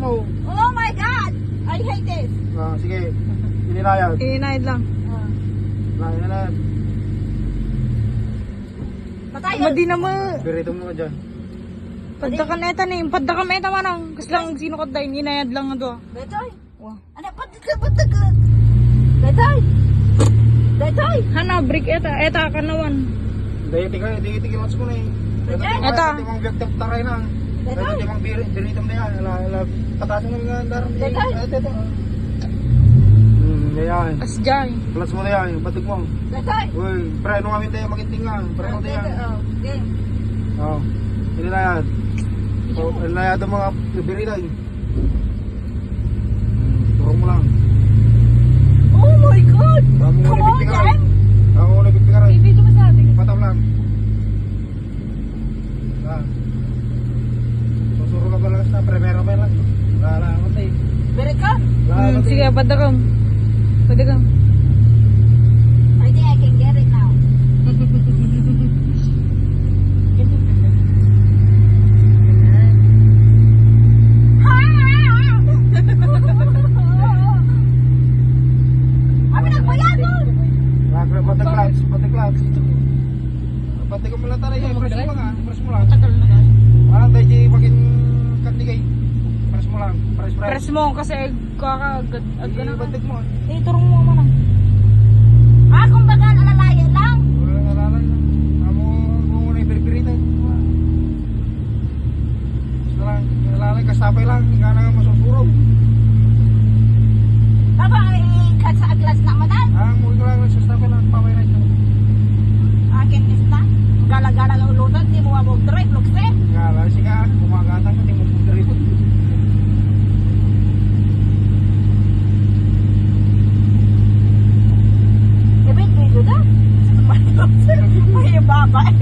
Mo. Oh my God! I hate this. Sige. Ininayad. Ininayad lang. Ininayad. Patay. Madi na mo. Birito mo ka dyan. Padakan eta ni. Padakan eta manang. Kasi lang sino ka dahil. Inayad lang nga doon. Betoy. Wah. Ano, patagal. Betoy. Betoy. Hana, break eta. Eta kanawan. Dahil tingin mas ko na eh. Ito. Ito mong biyak taray na. Ito mong birito mo na yan. Patasin mo nga daram. Ito. Yan. Asjay. Plus mo na yan. Batig mo. Betoy. Uy, preno kami tayo makiting nga. Preno tayo. Oh, game. Oo. Ininayad. Ininayad ang mga birito. Turong mo lang. Oh my God! Come on, Jen! Ako nagpipikaray. Ibig ko masabi. Patam lang. Susuro ka ba lang sa primera pa lang? Wala ako tayo. Berikan. Sige, padakam. Padakam. I think I can get it now. Kami nagbayad doon. Patik-lads. Patik mo lang tayo. Press mo lang ha. Press mo lang. Parang tayo maging katigay. Press mo lang. Press mo kasi kakagad. Patik mo. Turong mo manang. Kumbaga nalalaya lang. Wala nang alalay lang. Amo muna yung biribirita. Basta lang. Nalalay. Kastapay lang. Nga na nga masusurog. Tama, ikat sa aglas na manan. Muli ko lang. Kastapay lang. Pamay na ito. Akin is na. Gala-gala ng ulunod. Di mo mag-drive. Lukse. Nga lang. Sige. Kumagatang ka. Di mo dito. Ibig, video na. May babay.